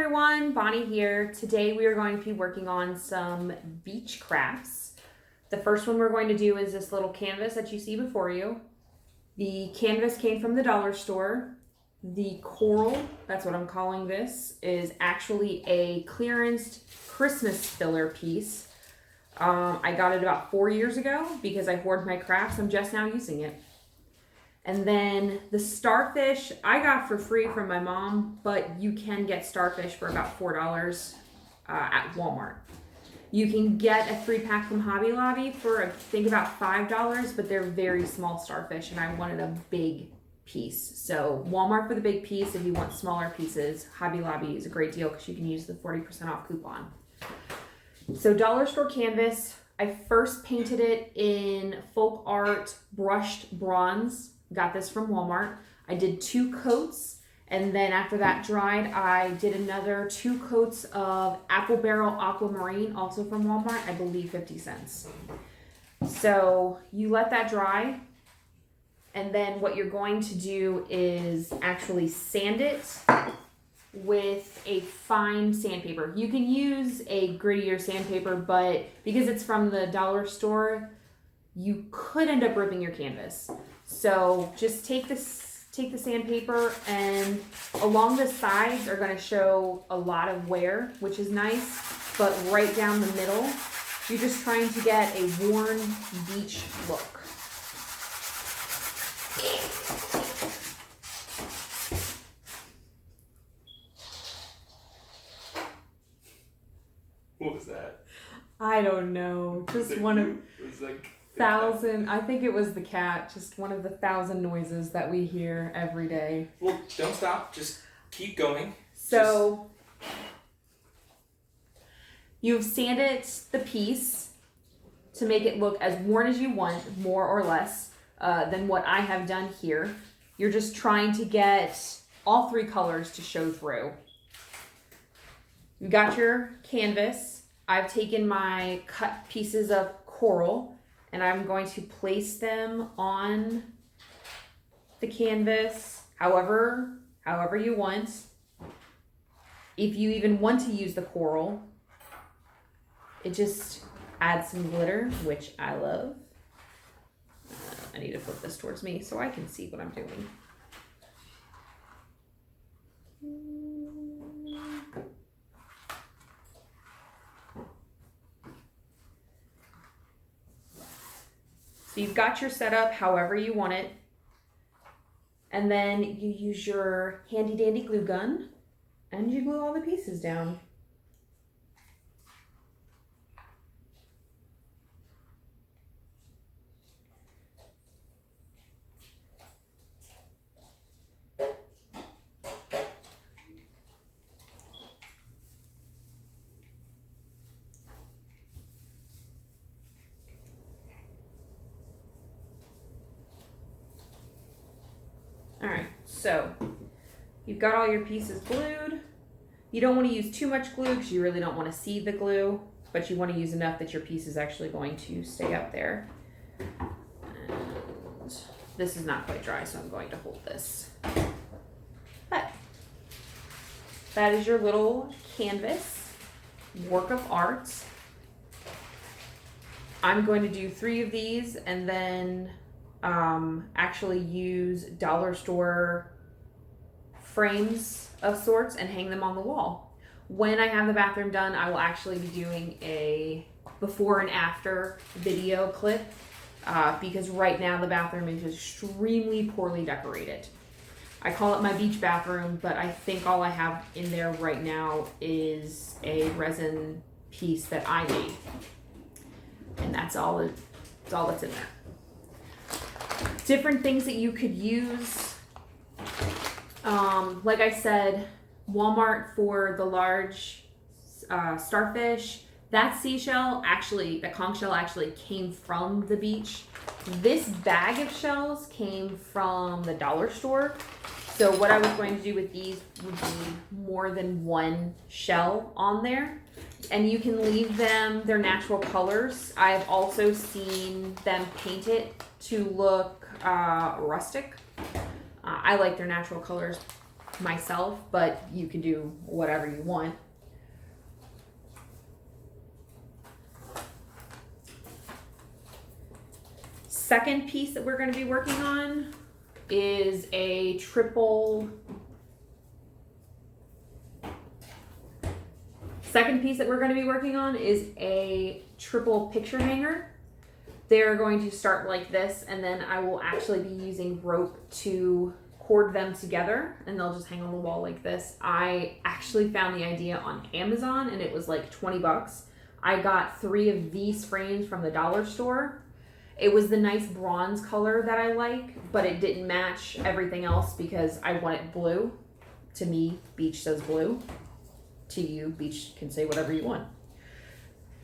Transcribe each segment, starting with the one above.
everyone, Bonnie here. Today we are going to be working on some beach crafts. The first one we're going to do is this little canvas that you see before you. The canvas came from the dollar store. The coral, that's what I'm calling this, is actually a clearanced Christmas filler piece. I got it about 4 years ago because I hoard my crafts. I'm just now using it. And then the starfish I got for free from my mom, but you can get starfish for about $4 at Walmart. You can get a 3-pack from Hobby Lobby for I think about $5, but they're very small starfish and I wanted a big piece. So Walmart for the big piece. If you want smaller pieces, Hobby Lobby is a great deal because you can use the 40% off coupon. So dollar store canvas, I first painted it in folk art brushed bronze. Got this from Walmart. I did 2 coats, and then after that dried, I did another 2 coats of Apple Barrel Aquamarine, also from Walmart, I believe 50 cents. So you let that dry, and then what you're going to do is actually sand it with a fine sandpaper. You can use a grittier sandpaper, but because it's from the dollar store, you could end up ripping your canvas. So just take the sandpaper, and along the sides are going to show a lot of wear, which is nice, but right down the middle, you're just trying to get a worn beach look. What was that? I don't know. Just one of... thousand, I think it was the cat, just one of the 1,000 noises that we hear every day. Well, don't stop, just keep going. So, you've sanded the piece to make it look as worn as you want, more or less, than what I have done here. You're just trying to get all 3 colors to show through. You got your canvas. I've taken my cut pieces of coral, and I'm going to place them on the canvas however you want. If you even want to use the coral, it just adds some glitter, which I love. I need to flip this towards me so I can see what I'm doing. So you've got your setup however you want it, and then you use your handy dandy glue gun and you glue all the pieces down. Alright, so you've got all your pieces glued. You don't want to use too much glue because you really don't want to see the glue, but you want to use enough that your piece is actually going to stay up there. And this is not quite dry, so I'm going to hold this. But that is your little canvas work of art. I'm going to do 3 of these and then actually use dollar store frames of sorts and hang them on the wall. When I have the bathroom done, I will actually be doing a before and after video clip because right now the bathroom is extremely poorly decorated. I call it my beach bathroom, but I think all I have in there right now is a resin piece that I made, and that's all that's in there. Different things that you could use. Like I said, Walmart for the large starfish. That seashell actually, the conch shell actually came from the beach. This bag of shells came from the dollar store. So what I was going to do with these would be more than 1 shell on there. And you can leave them their natural colors. I've also seen them paint it to look rustic. I like their natural colors myself, but you can do whatever you want. Second piece that we're going to be working on is a triple. Second piece that we're going to be working on is a triple picture hanger. They're going to start like this, and then I will actually be using rope to cord them together, and they'll just hang on the wall like this. I actually found the idea on Amazon, and it was like 20 bucks. I got 3 of these frames from the dollar store. It was the nice bronze color that I like, but it didn't match everything else because I want it blue. To me, beach says blue. To you, beach can say whatever you want.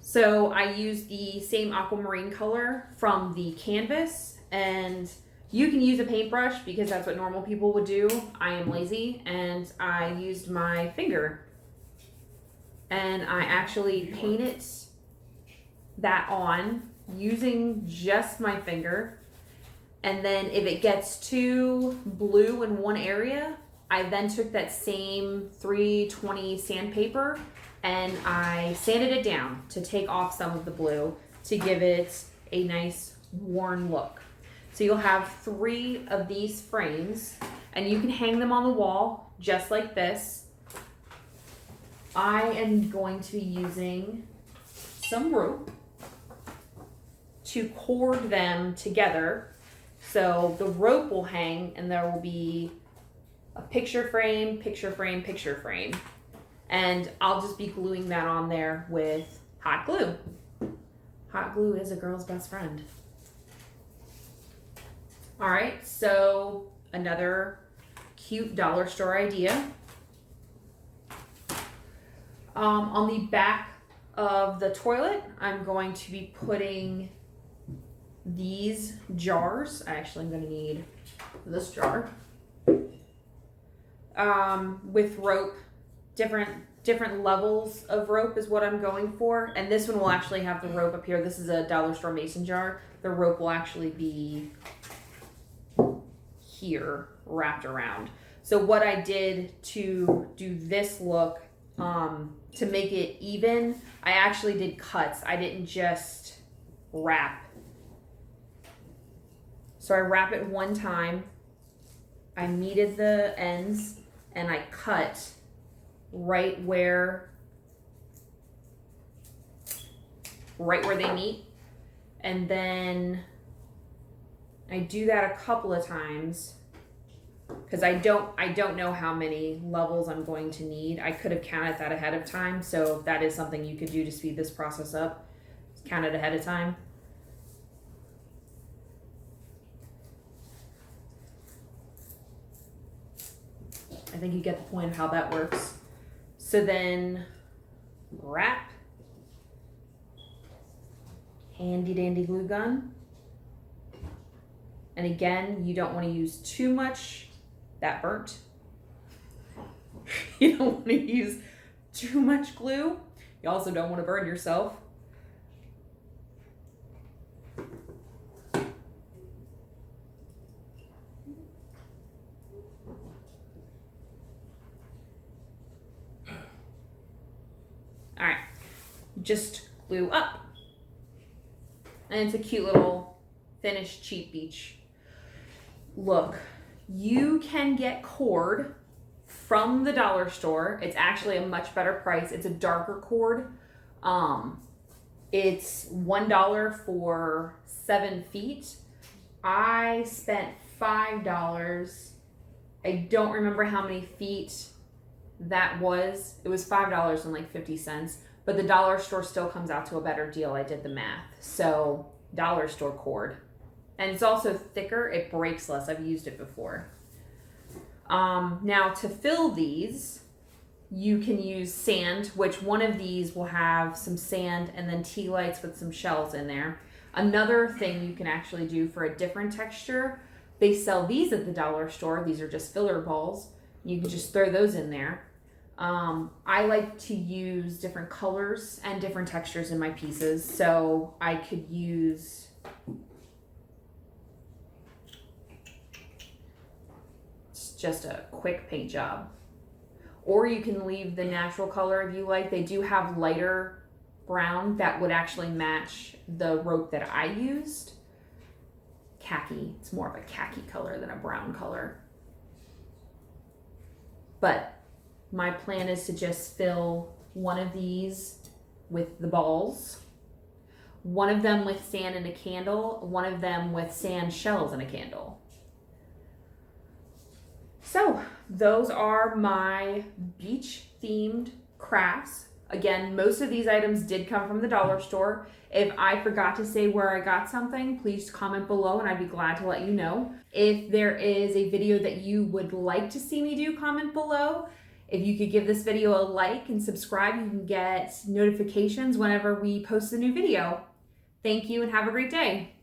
So I used the same aquamarine color from the canvas, and you can use a paintbrush because that's what normal people would do. I am lazy, and I used my finger, and I actually painted that on using just my finger. And then if it gets too blue in one area, I then took that same 320 sandpaper and I sanded it down to take off some of the blue to give it a nice worn look. So you'll have 3 of these frames, and you can hang them on the wall just like this. I am going to be using some rope to cord them together. So the rope will hang, and there will be a picture frame, picture frame, picture frame. And I'll just be gluing that on there with hot glue. Hot glue is a girl's best friend. All right, so another cute dollar store idea. On the back of the toilet, I'm going to be putting these jars. Actually, I'm going to need this jar with rope. Different levels of rope is what I'm going for, and this one will actually have the rope up here. This is a dollar store mason jar. The rope will actually be here wrapped around. So what I did to do this look, to make it even, I actually did cuts. I didn't just wrap. So I wrap it one time, I kneaded the ends, and I cut right where they meet. And then I do that a couple of times because I don't know how many levels I'm going to need. I could have counted that ahead of time, so that is something you could do to speed this process up. Count it ahead of time. I think you get the point of how that works. So then wrap, handy dandy glue gun. And again, you don't want to use too much. That burnt. You don't want to use too much glue. You also don't want to burn yourself. All right, just glue up. And it's a cute little finished cheap beach look. You can get cord from the dollar store. It's actually a much better price. It's a darker cord. It's $1 for 7 feet. I spent $5. I don't remember how many feet that was. It was $5 and like 50 cents, but the dollar store still comes out to a better deal. I did the math. So dollar store cord. And it's also thicker. It breaks less. I've used it before. Now to fill these, you can use sand, which one of these will have some sand and then tea lights with some shells in there. Another thing you can actually do for a different texture, they sell these at the dollar store. These are just filler balls. You can just throw those in there. I like to use different colors and different textures in my pieces. So I could use just a quick paint job. Or you can leave the natural color if you like. They do have lighter brown that would actually match the rope that I used. Khaki. It's more of a khaki color than a brown color. But my plan is to just fill one of these with the balls, one of them with sand and a candle, one of them with sand shells and a candle. So those are my beach themed crafts. Again, most of these items did come from the dollar store. If I forgot to say where I got something, please comment below and I'd be glad to let you know. If there is a video that you would like to see me do, comment below. If you could give this video a like and subscribe, you can get notifications whenever we post a new video. Thank you and have a great day.